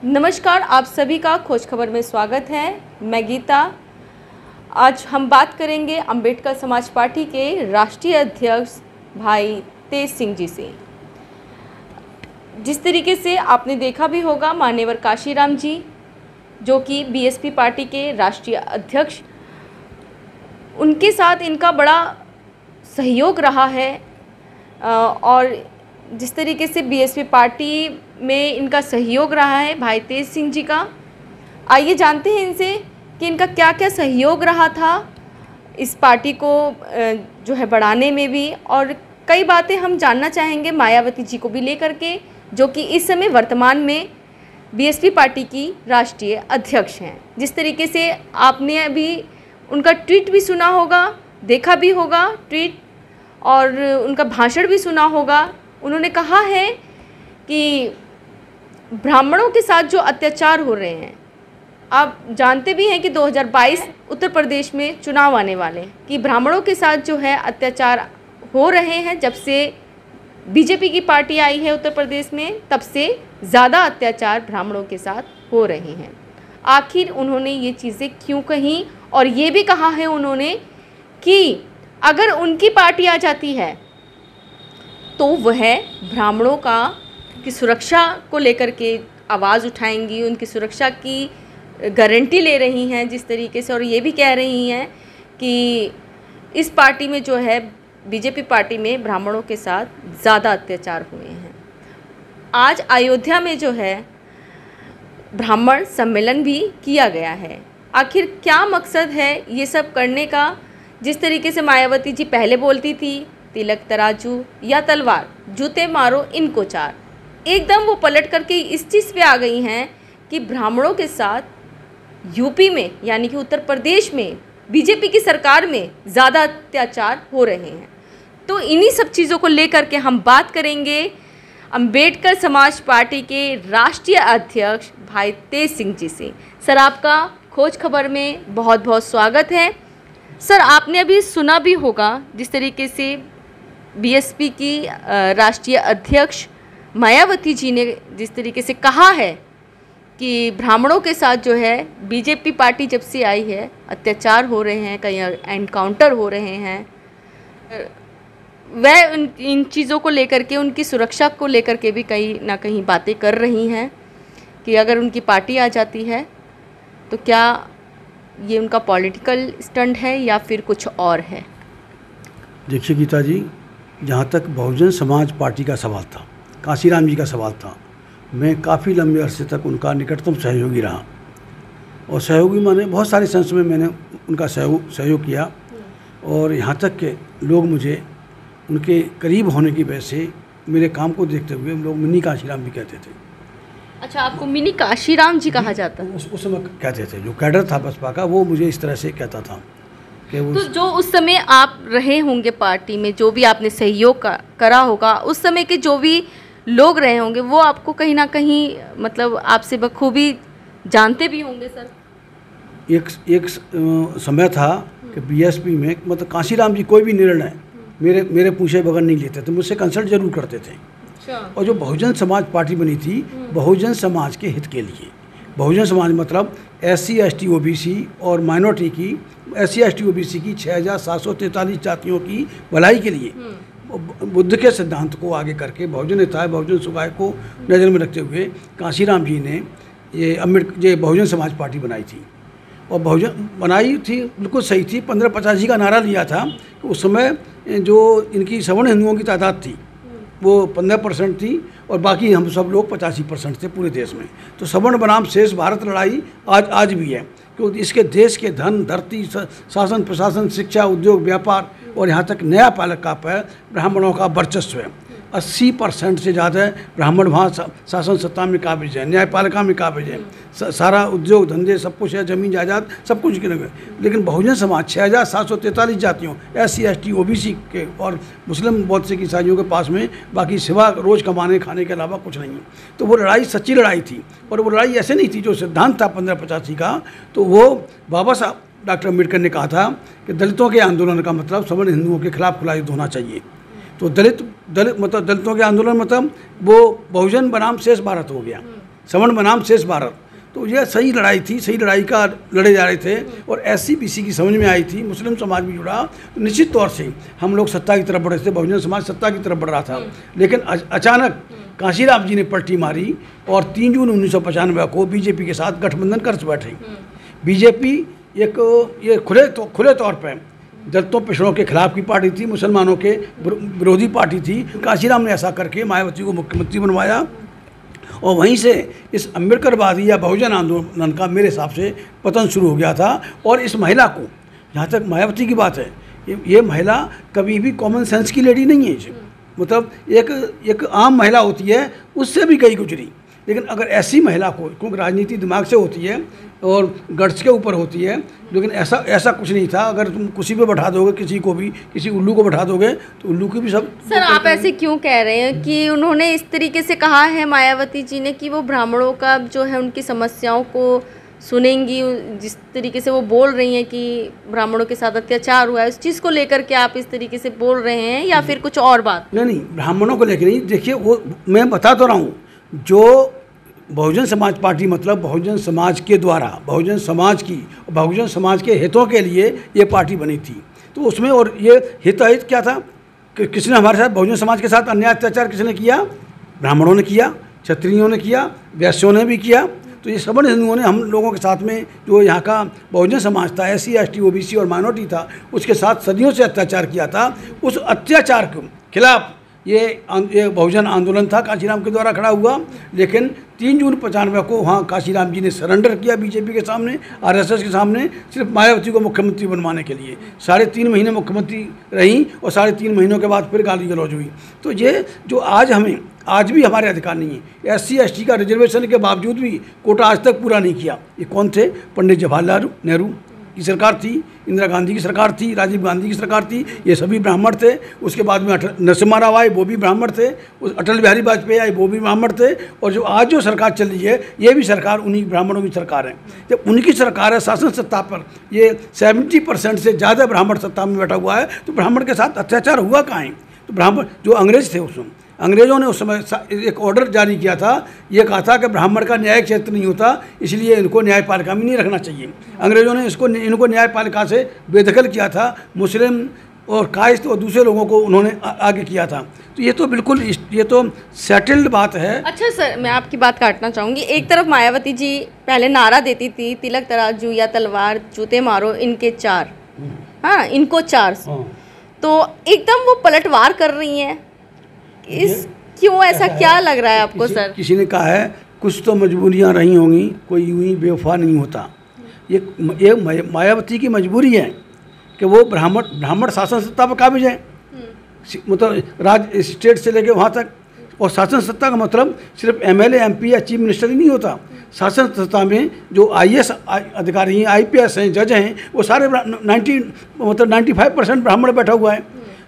नमस्कार, आप सभी का खोज खबर में स्वागत है। मैं गीता। आज हम बात करेंगे अंबेडकर समाज पार्टी के राष्ट्रीय अध्यक्ष भाई तेज सिंह जी से। जिस तरीके से आपने देखा भी होगा, मान्यवर काशीराम जी जो कि बीएसपी पार्टी के राष्ट्रीय अध्यक्ष, उनके साथ इनका बड़ा सहयोग रहा है और जिस तरीके से बीएसपी पार्टी में इनका सहयोग रहा है भाई तेज सिंह जी का, आइए जानते हैं इनसे कि इनका क्या क्या सहयोग रहा था इस पार्टी को जो है बढ़ाने में भी, और कई बातें हम जानना चाहेंगे मायावती जी को भी लेकर के, जो कि इस समय वर्तमान में बीएसपी पार्टी की राष्ट्रीय अध्यक्ष हैं। जिस तरीके से आपने अभी उनका ट्वीट भी सुना होगा, देखा भी होगा ट्वीट, और उनका भाषण भी सुना होगा। उन्होंने कहा है कि ब्राह्मणों के साथ जो अत्याचार हो रहे हैं, आप जानते भी हैं कि 2022 उत्तर प्रदेश में चुनाव आने वाले हैं, कि ब्राह्मणों के साथ जो है अत्याचार हो रहे हैं। जब से बीजेपी की पार्टी आई है उत्तर प्रदेश में, तब से ज़्यादा अत्याचार ब्राह्मणों के साथ हो रहे हैं। आखिर उन्होंने ये चीज़ें क्यों कहीं, और ये भी कहा है उन्होंने कि अगर उनकी पार्टी आ जाती है तो वह ब्राह्मणों की सुरक्षा को लेकर के आवाज़ उठाएंगी, उनकी सुरक्षा की गारंटी ले रही हैं जिस तरीके से, और ये भी कह रही हैं कि इस पार्टी में जो है बीजेपी पार्टी में ब्राह्मणों के साथ ज़्यादा अत्याचार हुए हैं। आज अयोध्या में जो है ब्राह्मण सम्मेलन भी किया गया है। आखिर क्या मकसद है ये सब करने का? जिस तरीके से मायावती जी पहले बोलती थी, तिलक तराजू या तलवार, जूते मारो इनको चार, एकदम वो पलट करके इस चीज़ पे आ गई हैं कि ब्राह्मणों के साथ यूपी में यानी कि उत्तर प्रदेश में बीजेपी की सरकार में ज़्यादा अत्याचार हो रहे हैं। तो इन्हीं सब चीज़ों को लेकर के हम बात करेंगे अंबेडकर समाज पार्टी के राष्ट्रीय अध्यक्ष भाई तेज सिंह जी से। सर, आपका खोज खबर में बहुत बहुत स्वागत है। सर, आपने अभी सुना भी होगा जिस तरीके से बीएसपी की राष्ट्रीय अध्यक्ष मायावती जी ने जिस तरीके से कहा है कि ब्राह्मणों के साथ जो है बीजेपी पार्टी जब से आई है अत्याचार हो रहे हैं, कहीं एनकाउंटर हो रहे हैं। वह इन चीज़ों को लेकर के, उनकी सुरक्षा को लेकर के भी कहीं ना कहीं बातें कर रही हैं कि अगर उनकी पार्टी आ जाती है तो क्या ये उनका पॉलिटिकल स्टंट है या फिर कुछ और है? देखिए गीता जी, जहाँ तक बहुजन समाज पार्टी का सवाल था, काशीराम जी का सवाल था, मैं काफ़ी लंबे अरसे तक उनका निकटतम सहयोगी रहा। और सहयोगी माने बहुत सारे सेंस में मैंने उनका सहयोग किया, और यहाँ तक के लोग मुझे उनके करीब होने की वजह से मेरे काम को देखते हुए लोग मिनी काशीराम भी कहते थे। अच्छा, आपको मिनी काशीराम जी कहा जाता है? उस समय कहते थे, जो कैडर था बसपा का वो मुझे इस तरह से कहता था कि तो जो उस समय आप रहे होंगे पार्टी में, जो भी आपने सहयोग करा होगा, उस समय के जो भी लोग रहे होंगे वो आपको कहीं ना कहीं मतलब आपसे बखूबी जानते भी होंगे। सर, एक समय था कि बीएसपी में मतलब काशीराम जी कोई भी निर्णय मेरे पूछे बगैर नहीं लेते थे, मुझसे कंसल्ट जरूर करते थे। और जो बहुजन समाज पार्टी बनी थी, बहुजन समाज के हित के लिए, बहुजन समाज मतलब SC ST OBC और माइनॉरिटी की, SC ST OBC की 6743 जातियों की भलाई के लिए बुद्ध के सिद्धांत को आगे करके बहुजन हिताय बहुजन सुखाय को नज़र में रखते हुए काशीराम जी ने ये बहुजन समाज पार्टी बनाई थी। और बहुजन बनाई थी बिल्कुल सही थी, 1585 का नारा लिया था। उस समय जो इनकी सवर्ण हिंदुओं की तादाद थी वो 15% थी, और बाकी हम सब लोग 85% थे पूरे देश में। तो सवर्ण बनाम शेष भारत लड़ाई आज भी है, क्योंकि इसके देश के धन, धरती, शासन प्रशासन, शिक्षा, उद्योग, व्यापार और यहाँ तक नया पालिका पर ब्राह्मणों का वर्चस्व है। 80% से ज़्यादा ब्राह्मण वहाँ शासन सत्ता में काबिज है, न्यायपालिका में काबिज है, सारा उद्योग धंधे सब कुछ है, जमीन जायदाद सब कुछ के लगे। लेकिन बहुजन समाज 6743 जातियों, SC ST OBC के और मुस्लिम बौद्ध सिख ईसाइयों के पास में बाकी सिवा रोज़ कमाने खाने के अलावा कुछ नहीं है। तो वो लड़ाई सच्ची लड़ाई थी, और वो लड़ाई ऐसे नहीं थी जो सिद्धांत था 1585 का। तो वो बाबा साहब डॉक्टर अम्बेडकर ने कहा था कि दलितों के आंदोलन का मतलब सवर्ण हिंदुओं के खिलाफ खुला युद्ध होना चाहिए। तो दलित मतलब दलितों के आंदोलन मतलब वो बहुजन बनाम शेष भारत हो गया। सवर्ण बनाम शेष भारत। तो यह सही लड़ाई थी, सही लड़ाई का लड़े जा रहे थे और एससी बीसी की समझ में आई थी, मुस्लिम समाज भी जुड़ा। तो निश्चित तौर से हम लोग सत्ता की तरफ बढ़ रहे थे, बहुजन समाज सत्ता की तरफ बढ़ रहा था। लेकिन अचानक कांशीराम जी ने पलटी मारी और 3 जून 1995 को बीजेपी के साथ गठबंधन कर बैठे। बीजेपी ये खुले तौर पर दलितों पिछड़ों के खिलाफ की पार्टी थी, मुसलमानों के विरोधी पार्टी थी। कांशीराम ने ऐसा करके मायावती को मुख्यमंत्री बनवाया और वहीं से इस अम्बेडकरवादी या बहुजन आंदोलन का मेरे हिसाब से पतन शुरू हो गया था। और इस महिला को, जहाँ तक मायावती की बात है, ये महिला कभी भी कॉमन सेंस की लेडी नहीं है। मतलब एक आम महिला होती है, उससे भी कहीं गुजरी। लेकिन अगर ऐसी महिला को, क्योंकि राजनीति दिमाग से होती है और गट्स के ऊपर होती है, लेकिन ऐसा कुछ नहीं था। अगर तुम किसी पे बैठा दोगे, किसी को भी, किसी उल्लू को बैठा दोगे तो उल्लू की भी सब। सर आप ऐसे क्यों कह रहे हैं कि उन्होंने इस तरीके से कहा है मायावती जी ने कि वो ब्राह्मणों का जो है उनकी समस्याओं को सुनेंगी, जिस तरीके से वो बोल रही हैं कि ब्राह्मणों के साथ अत्याचार हुआ है, उस चीज़ को लेकर के आप इस तरीके से बोल रहे हैं या फिर कुछ और बात? नहीं, ब्राह्मणों को लेकर नहीं। देखिए, वो मैं बता तो रहा हूँ, जो बहुजन समाज पार्टी मतलब बहुजन समाज के द्वारा, बहुजन समाज के हितों के लिए ये पार्टी बनी थी। तो उसमें और ये हित क्या था कि किसने हमारे साथ, बहुजन समाज के साथ अन्याय अत्याचार किसने किया? ब्राह्मणों ने किया, क्षत्रियों ने किया, वैश्यों ने भी किया। तो ये सवर्ण हिंदुओं ने हम लोगों के साथ में, जो यहाँ का बहुजन समाज था, SC ST OBC और माइनॉरिटी था, उसके साथ सदियों से अत्याचार किया था। उस अत्याचार के खिलाफ ये बहुजन आंदोलन था, कांशीराम के द्वारा खड़ा हुआ। लेकिन 3 जून 95 को वहाँ कांशीराम जी ने सरेंडर किया बीजेपी के सामने, RSS के सामने, सिर्फ मायावती को मुख्यमंत्री बनवाने के लिए। 3.5 महीने मुख्यमंत्री रहीं और 3.5 महीनों के बाद फिर गाली गलौज हुई। तो ये जो आज भी हमारे अधिकार नहीं है। SC ST का रिजर्वेशन के बावजूद भी कोटा आज तक पूरा नहीं किया। ये कौन थे? पंडित जवाहरलाल नेहरू की सरकार थी, इंदिरा गांधी की सरकार थी, राजीव गांधी की सरकार थी, ये सभी ब्राह्मण थे। उसके बाद में नरसिम्हा राव आए, वो भी ब्राह्मण थे। अटल बिहारी वाजपेयी आए, वो भी ब्राह्मण थे। और जो आज जो सरकार चल रही है, ये भी सरकार उन्हीं ब्राह्मणों की सरकार है। जब उनकी सरकार है, शासन सत्ता पर ये 70% से ज़्यादा ब्राह्मण सत्ता में बैठा हुआ है, तो ब्राह्मण के साथ अत्याचार हुआ कहाँ है? तो ब्राह्मण जो अंग्रेज थे, उसमें अंग्रेज़ों ने उस समय एक ऑर्डर जारी किया था, ये कहा था कि ब्राह्मण का न्याय क्षेत्र नहीं होता, इसलिए इनको न्यायपालिका में नहीं रखना चाहिए। अंग्रेज़ों ने इनको न्यायपालिका से बेदखल किया था। मुस्लिम और कायस्थ और दूसरे लोगों को उन्होंने आगे किया था। तो ये तो बिल्कुल, ये तो सेटल्ड बात है। अच्छा सर, मैं आपकी बात काटना चाहूँगी। एक तरफ मायावती जी पहले नारा देती थी, तिलक तराजू या तलवार, जूते मारो इनके 4, हाँ इनको 4। तो एकदम वो पलटवार कर रही हैं। क्यों ऐसा क्या लग रहा है आपको सर? किसी ने कहा है कुछ तो मजबूरियां रही होंगी, कोई यूं ही बेवफा नहीं होता। ये मायावती की मजबूरी है कि वो ब्राह्मण शासन सत्ता पर काबिज है। मतलब स्टेट से लेके वहाँ तक। और शासन सत्ता का मतलब सिर्फ MLA MP या चीफ मिनिस्टर ही नहीं होता। शासन सत्ता में जो IAS अधिकारी हैं, IPS हैं, जज हैं, वो सारे 95% ब्राह्मण बैठा हुआ है।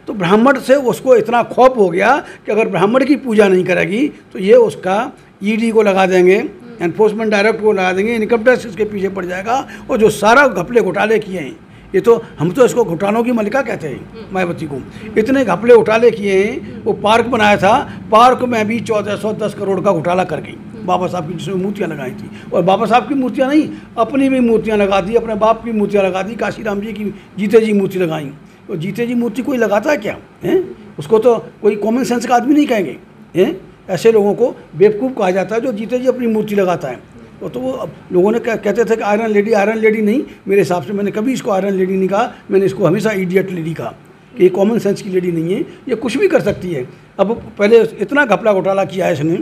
तो ब्राह्मण से उसको इतना खौफ हो गया कि अगर ब्राह्मण की पूजा नहीं करेगी तो ये उसका ED को लगा देंगे, एनफोर्समेंट डायरेक्टर को लगा देंगे, इनकम टैक्स इसके पीछे पड़ जाएगा। और जो सारा घपले घोटाले किए हैं, ये तो हम तो इसको घोटालों की मलिका कहते हैं मायावती को। इतने घपले घोटाले किए हैं। वो पार्क बनाया था, पार्क में भी 1410 करोड़ का घोटाला कर गई बाबा साहब की, जिसमें मूर्तियाँ लगाई थी। और बाबा साहब की मूर्तियाँ नहीं, अपनी भी मूर्तियाँ लगा दी, अपने बाप की मूर्तियाँ लगा दी, काशीराम जी की जीते जी मूर्ति लगाई। तो जीते जी मूर्ति कोई लगाता है क्या है? उसको तो कोई कॉमन सेंस का आदमी नहीं कहेंगे हैं। ऐसे लोगों को बेवकूफ़ कहा जाता है जो जीते जी अपनी मूर्ति लगाता है। तो वो लोगों ने कहते थे कि आयरन लेडी नहीं। मेरे हिसाब से मैंने कभी इसको आयरन लेडी नहीं कहा, मैंने इसको हमेशा इडियट लेडी कहा कि ये कॉमन सेंस की लेडी नहीं है, ये कुछ भी कर सकती है। अब पहले इतना घपला घोटाला किया है इसने,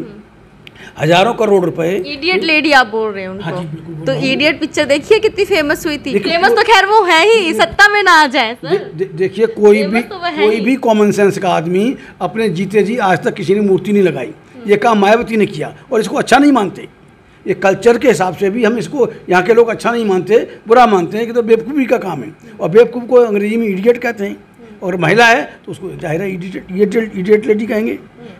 हजारों करोड़ रुपए। इडियट लेडी आप बोल रहे हैं उनको? हाँ जी, बिल्कुल। तो इडियट पिक्चर देखिए कितनी फेमस हुई थी। फेमस तो खैर वो है ही, सत्ता में ना आ जाए सर। देखिए कोई भी कॉमन सेंस का आदमी अपने जीते जी आज तक किसी ने मूर्ति नहीं लगाई। ये काम मायावती ने किया और इसको अच्छा नहीं मानते। ये कल्चर के हिसाब से भी हम इसको, यहाँ के लोग अच्छा नहीं मानते, बुरा मानते हैं कि तो बेवकूफ़ी का काम है। और बेवकूफ़ को अंग्रेजी में इडियट कहते हैं। और महिला है तो उसको जाहिर है इडियट लेडी कहेंगे।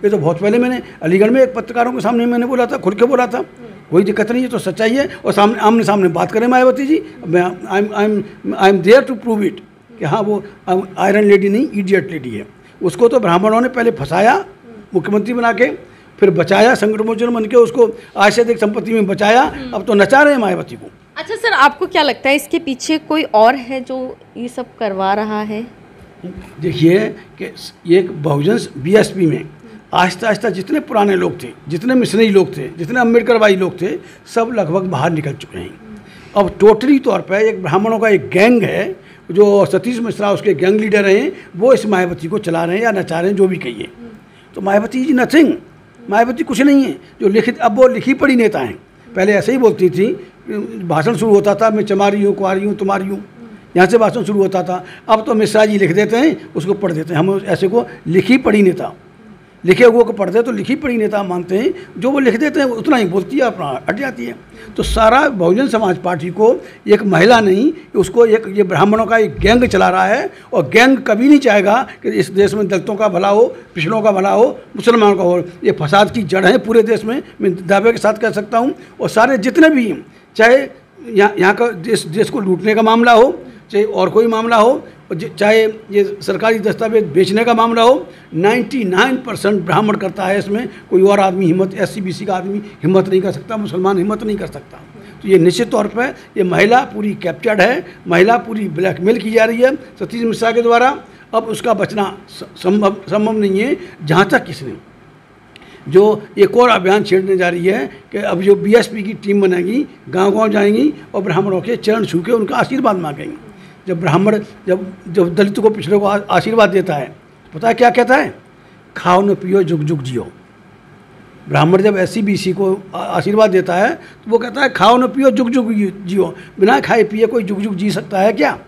ये तो बहुत पहले मैंने अलीगढ़ में एक पत्रकारों के सामने मैंने बोला था, खुल के बोला था, कोई दिक्कत नहीं है, तो सच्चाई है। और आमने सामने बात करें Mayawati ji, I am there to prove it कि हाँ वो आयरन लेडी नहीं, इडियट लेडी है। उसको तो ब्राह्मणों ने पहले फंसाया मुख्यमंत्री बना के, फिर बचाया, संकट मोचन बन के उसको आज से अधिक संपत्ति में बचाया, अब तो नचा रहे हैं मायावती को। अच्छा सर, आपको क्या लगता है इसके पीछे कोई और है जो ये सब करवा रहा है? देखिए कि एक बहुजन बीएसपी में आहिस्ता आहिस्ता जितने पुराने लोग थे, जितने मिशनरी लोग थे, जितने अम्बेडकरवादी लोग थे, सब लगभग बाहर निकल चुके हैं। अब टोटली तौर पर एक ब्राह्मणों का एक गैंग है, जो सतीश मिश्रा उसके गैंग लीडर हैं, वो इस मायावती को चला रहे हैं या नचा रहे हैं, जो भी कहिए। तो मायावती जी नथिंग, मायावती कुछ नहीं है। जो लिखित, अब वो लिखी पढ़ी नेता हैं। पहले ऐसे ही बोलती थी, भाषण शुरू होता था मैं चमारी हूँ, कुआरी हूँ, तुम्हारी हूँ, यहाँ से भाषण शुरू होता था। अब तो मिश्रा जी लिख देते हैं, उसको पढ़ देते हैं। हम ऐसे को लिखी पढ़ी नेता, लिखे हुए को पढ़ते तो लिखी पढ़ी नेता मानते हैं। जो वो लिख देते हैं उतना ही बोलती है, अपना हट जाती है। तो सारा बहुजन समाज पार्टी को एक महिला नहीं, उसको एक ये ब्राह्मणों का एक गैंग चला रहा है। और गैंग कभी नहीं चाहेगा कि इस देश में दलितों का भला हो, पिछड़ों का भला हो, मुसलमानों का हो। ये फसाद की जड़ है पूरे देश में, मैं दावे के साथ कह सकता हूँ। और सारे जितने भी हैं, चाहे यहाँ का देश को लूटने का मामला हो, चाहे और कोई मामला हो, चाहे ये सरकारी दस्तावेज बेचने का मामला हो, 99% ब्राह्मण करता है इसमें। कोई और आदमी हिम्मत, SC-BC का आदमी हिम्मत नहीं कर सकता, मुसलमान हिम्मत नहीं कर सकता। तो ये निश्चित तौर पर ये महिला पूरी कैप्चर्ड है, महिला पूरी ब्लैकमेल की जा रही है सतीश मिश्रा के द्वारा। अब उसका बचना संभव नहीं है, जहाँ तक किसने जो एक और अभियान छेड़ने जा रही है कि अब जो BSP की टीम बनेगी, गांव-गांव जाएंगी और ब्राह्मणों के चरण छू के उनका आशीर्वाद मांगेंगी। जब ब्राह्मण जब दलित को, पिछड़े को आशीर्वाद देता है, पता है क्या कहता है? खाओ न पियो जुग जुग जियो। ब्राह्मण जब SC-BC को आशीर्वाद देता है तो वो कहता है खाओ न पियो जुग जुग जियो। बिना खाए पिए कोई जुग जुग जी सकता है क्या?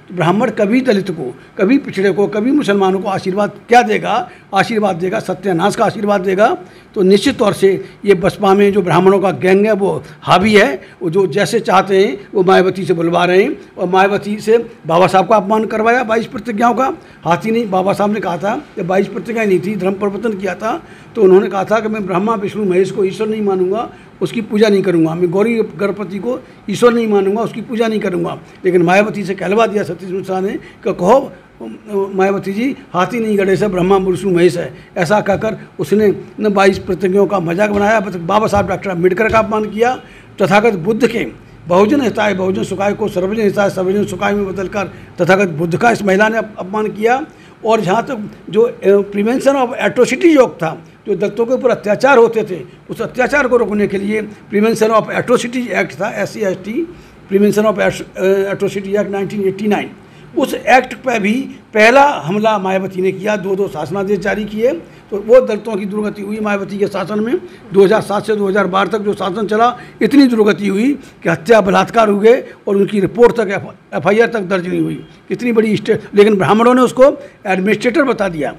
तो ब्राह्मण कभी दलित को, कभी पिछड़े को, कभी मुसलमानों को आशीर्वाद क्या देगा? आशीर्वाद देगा, सत्यानाश का आशीर्वाद देगा। तो निश्चित तौर से ये बसपा में जो ब्राह्मणों का गैंग है वो हावी है। वो जो जैसे चाहते हैं वो मायावती से बुलवा रहे हैं। और मायावती से बाबा साहब का अपमान करवाया 22 प्रतिज्ञाओं का। हाथी नहीं, बाबा साहब ने कहा था जब 22 प्रतिज्ञाएँ नहीं थी, धर्म परिवर्तन किया था, तो उन्होंने कहा था कि मैं ब्रह्मा विष्णु महेश को ईश्वर नहीं मानूंगा, उसकी पूजा नहीं करूंगा। मैं गौरी गणपति को ईश्वर नहीं मानूंगा, उसकी पूजा नहीं करूंगा। लेकिन मायावती से कहलवा दिया सतीश मिश्रा ने कि कहो मायावती जी, हाथी नहीं गणेश है, ब्रह्मा विष्णु महेश है। ऐसा कहकर उसने न 22 प्रतिज्ञाओं का मजाक बनाया। बाबा साहब डॉक्टर अम्बेडकर का अपमान किया। तथागत बुद्ध के बहुजन हिताय बहुजन सुखाय को सर्वजन हिताय सर्वजन सुखाय में बदलकर तथागत बुद्ध का इस महिला ने अपमान किया। और जहाँ तक जो प्रिवेंशन ऑफ एट्रोसिटी योग था, जो दलितों के ऊपर अत्याचार होते थे, उस अत्याचार को रोकने के लिए प्रिवेंशन ऑफ एट्रोसिटी एक्ट था, SC/ST prevention of atrocity act 1989। उस एक्ट पर भी पहला हमला मायावती ने किया, 2 शासनादेश जारी किए। तो वो दलितों की दुर्गति हुई मायावती के शासन में। 2007 से 2012 तक जो शासन चला, इतनी दुर्गति हुई कि हत्या बलात्कार हुए और उनकी रिपोर्ट तक FIR तक दर्ज नहीं हुई। कितनी बड़ी लेकिन ब्राह्मणों ने उसको एडमिनिस्ट्रेटर बता दिया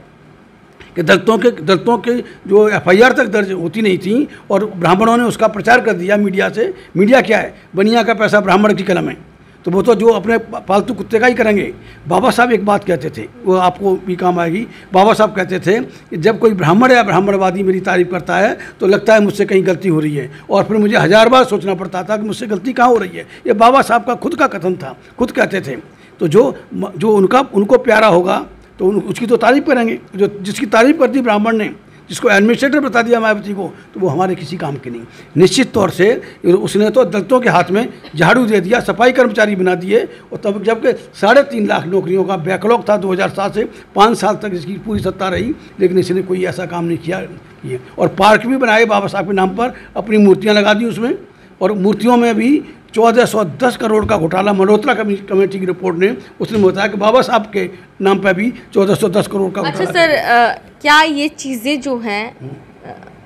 कि दलितों के जो FIR तक दर्ज होती नहीं थी, और ब्राह्मणों ने उसका प्रचार कर दिया मीडिया से। मीडिया क्या है? बनिया का पैसा ब्राह्मण की कलम है, तो वो तो जो अपने पालतू कुत्ते का ही करेंगे। बाबा साहब एक बात कहते थे, वो आपको भी काम आएगी। बाबा साहब कहते थे कि जब कोई ब्राह्मण या ब्राह्मणवादी मेरी तारीफ करता है तो लगता है मुझसे कहीं गलती हो रही है, और फिर मुझे 1000 बार सोचना पड़ता था कि मुझसे गलती कहाँ हो रही है। ये बाबा साहब का खुद का कथन था, खुद कहते थे। तो जो उनको प्यारा होगा तो उसकी तो तारीफ करेंगे। जो जिसकी तारीफ करती ब्राह्मण ने, जिसको एडमिनिस्ट्रेटर बता दिया मायावती को, तो वो हमारे किसी काम की नहीं। निश्चित तौर से उसने तो दलितों के हाथ में झाड़ू दे दिया, सफाई कर्मचारी बना दिए। और तब जबकि 3.5 लाख नौकरियों का बैकलॉग था 2007 से 5 साल तक इसकी पूरी सत्ता रही, लेकिन इसने कोई ऐसा काम नहीं किया। और पार्क भी बनाए बाबा साहब के नाम पर, अपनी मूर्तियाँ लगा दी उसमें। और मूर्तियों में भी 1410 करोड़ का घोटाला मल्होत्रा कमेटी की रिपोर्ट ने उसने बताया कि बाबा साहब के नाम पर भी 1410 करोड़ का घोटाला। अच्छा सर, क्या ये चीज़ें जो हैं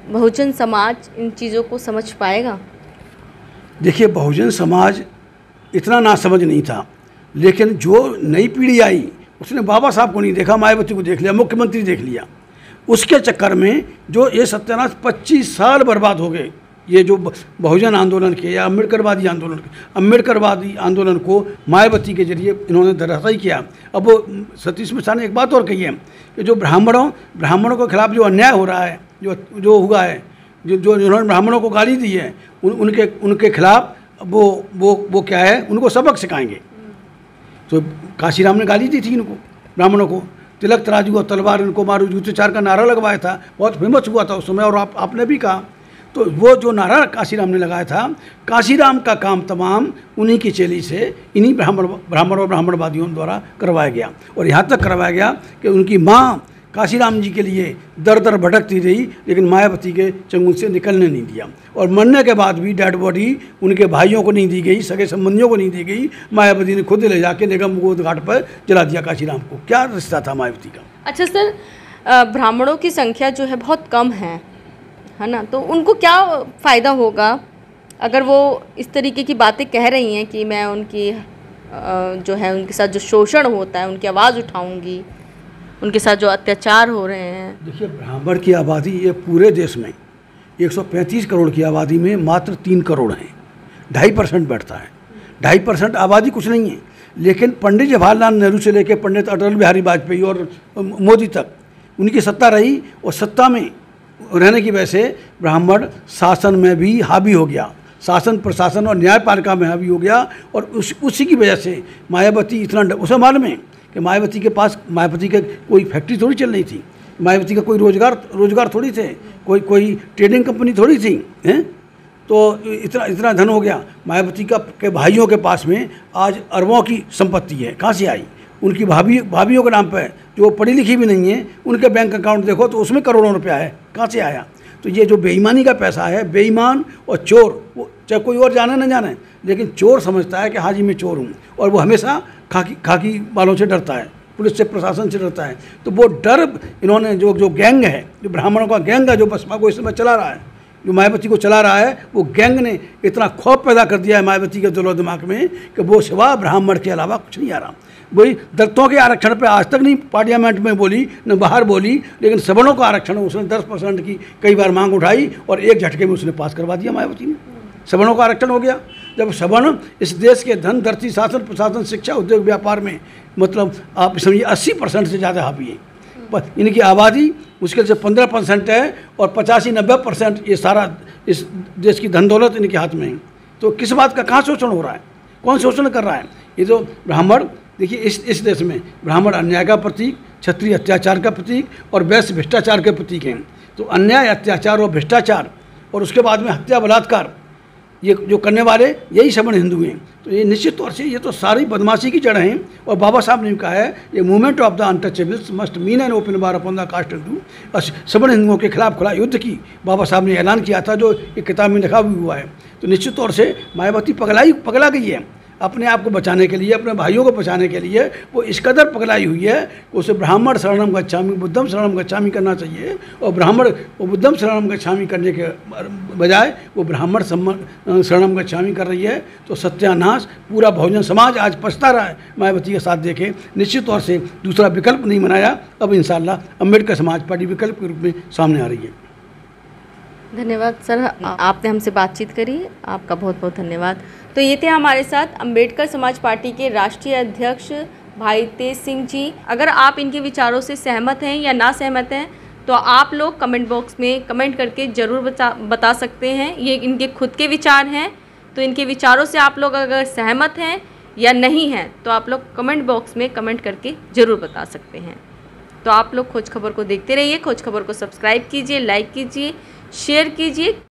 बहुजन समाज इन चीज़ों को समझ पाएगा? देखिए, बहुजन समाज इतना ना समझ नहीं था, लेकिन जो नई पीढ़ी आई उसने बाबा साहब को नहीं देखा, मायावती को देख लिया, मुख्यमंत्री देख लिया। उसके चक्कर में जो ये सत्यानाश 25 साल बर्बाद हो गए। ये जो बहुजन आंदोलन के या अम्बेडकरवादी आंदोलन को मायावती के जरिए इन्होंने धराशायी किया। अब वो सतीश मिश्रा ने एक बात और कही है कि जो ब्राह्मणों के खिलाफ जो अन्याय हो रहा है, जो हुआ है, जो जिन्होंने ब्राह्मणों को गाली दी है, उनके खिलाफ वो क्या है, उनको सबक सिखाएंगे। तो काशीराम ने गाली दी थी इनको, ब्राह्मणों को, तिलक तराजू और तलवार इनको मारो, जूते चार का नारा लगवाया था, बहुत फेमस हुआ था उस समय। और आपने भी कहा, तो वो जो नारा काशीराम ने लगाया था, काशीराम का काम तमाम उन्हीं की चेली से, इन्हीं ब्राह्मण और ब्राह्मणवादियों द्वारा करवाया गया। और यहाँ तक करवाया गया कि उनकी माँ काशीराम जी के लिए दर दर भटकती रही, लेकिन मायावती के चंगुल से निकलने नहीं दिया। और मरने के बाद भी डेड बॉडी उनके भाइयों को नहीं दी गई, सगे संबंधियों को नहीं दी गई। मायावती ने खुद ले जाके निगम गोद घाट पर जला दिया काशीराम को। क्या रिश्ता था मायावती का? अच्छा सर, ब्राह्मणों की संख्या जो है बहुत कम है ना, तो उनको क्या फ़ायदा होगा अगर वो इस तरीके की बातें कह रही हैं कि मैं उनकी जो है उनके साथ जो शोषण होता है उनकी आवाज़ उठाऊंगी, उनके साथ जो अत्याचार हो रहे हैं? देखिए, ब्राह्मण की आबादी ये पूरे देश में 135 करोड़ की आबादी में मात्र 3 करोड़ हैं, 2.5% बैठता है। 2.5% आबादी कुछ नहीं है, लेकिन पंडित जवाहरलाल नेहरू से लेकर पंडित अटल बिहारी वाजपेयी और मोदी तक उनकी सत्ता रही, और सत्ता में रहने की वजह से ब्राह्मण शासन में भी हावी हो गया, शासन प्रशासन और न्यायपालिका में हावी हो गया। और उसी की वजह से मायावती इतना, उसे मालूम है कि मायावती के पास, मायावती के कोई फैक्ट्री थोड़ी चल रही थी, मायावती का कोई रोजगार थोड़ी थे, कोई ट्रेडिंग कंपनी थोड़ी थी, हैं? तो इतना धन हो गया। मायावती के भाइयों के पास में आज अरबों की संपत्ति है। कहाँ से आई? उनकी भाभियों के नाम पर, जो पढ़ी लिखी भी नहीं है, उनके बैंक अकाउंट देखो तो उसमें करोड़ों रुपया है। कहाँ से आया? तो ये जो बेईमानी का पैसा है, बेईमान और चोर, वो चाहे कोई और जाने न जाने, लेकिन चोर समझता है कि हाँ जी मैं चोर हूँ, और वो हमेशा खाकी वालों से डरता है, पुलिस से, प्रशासन से डरता है। तो वो डर इन्होंने जो गैंग है, जो ब्राह्मणों का गैंग है, जो बसपा को इस समय चला रहा है, जो मायावती को चला रहा है, वो गैंग ने इतना खौफ पैदा कर दिया है मायावती के दिलो दिमाग में कि वो सिवा ब्राह्मण के अलावा कुछ नहीं आ रहा। वही दलितों के आरक्षण पे आज तक नहीं पार्लियामेंट में बोली, न बाहर बोली, लेकिन सवर्णों का आरक्षण उसने 10% की कई बार मांग उठाई, और एक झटके में उसने पास करवा दिया मायावती ने। सवर्णों का आरक्षण हो गया। जब सवर्ण इस देश के धन, धरती, शासन, प्रशासन, शिक्षा, उद्योग, व्यापार में, मतलब आप समझिए 80% से ज़्यादा हावी है। इनकी आबादी मुश्किल से 15% है, और 85-90% ये सारा इस देश की धन दौलत इनके हाथ में है। तो किस बात का कहाँ शोषण हो रहा है? कौन शोषण कर रहा है? ये जो ब्राह्मण, देखिए इस देश में ब्राह्मण अन्याय का प्रतीक, क्षत्रिय अत्याचार का प्रतीक, और वैश्य भ्रष्टाचार के प्रतीक हैं। तो अन्याय, अत्याचार और भ्रष्टाचार, और उसके बाद में हत्या, बलात्कार, ये जो करने वाले यही सवर्ण हिंदू हैं। तो ये निश्चित तौर से ये तो सारी बदमाशी की जड़ हैं। और बाबा साहब ने कहा है, ये movement of the untouchables must mean an open war upon the caste Hindu. सवर्ण हिंदुओं के खिलाफ खुला युद्ध की बाबा साहब ने ऐलान किया था, जो एक किताब में लिखा भी हुआ है। तो निश्चित तौर से मायावती पगला गई है। अपने आप को बचाने के लिए, अपने भाइयों को बचाने के लिए वो इस कदर पगलाई हुई है कि उसे ब्राह्मण शरणम गच्छामि, बुद्धम शरणम गच्छामि करना चाहिए। और ब्राह्मण वो बुद्धम शरणम गच्छामि करने के बजाय वो ब्राह्मण शरणम गच्छामि कर रही है। तो सत्यानाश, पूरा बहुजन समाज आज पछता रहा है मायावती के साथ देखे। निश्चित तौर से दूसरा विकल्प नहीं बनाया। अब इंशाअल्लाह अम्बेडकर समाज पार्टी विकल्प के रूप में सामने आ रही है। धन्यवाद सर, आपने हमसे बातचीत करी, आपका बहुत बहुत धन्यवाद। तो ये थे हमारे साथ अम्बेडकर समाज पार्टी के राष्ट्रीय अध्यक्ष भाई तेज सिंह जी। अगर आप इनके विचारों से सहमत हैं या ना सहमत हैं, तो आप लोग कमेंट बॉक्स में कमेंट करके ज़रूर बता सकते हैं। ये इनके खुद के विचार हैं, तो इनके विचारों से आप लोग अगर सहमत हैं या नहीं हैं, तो आप लोग कमेंट बॉक्स में कमेंट करके ज़रूर बता सकते हैं। तो आप लोग खोज खबर को देखते रहिए। खोज खबर को सब्सक्राइब कीजिए, लाइक कीजिए, शेयर कीजिए।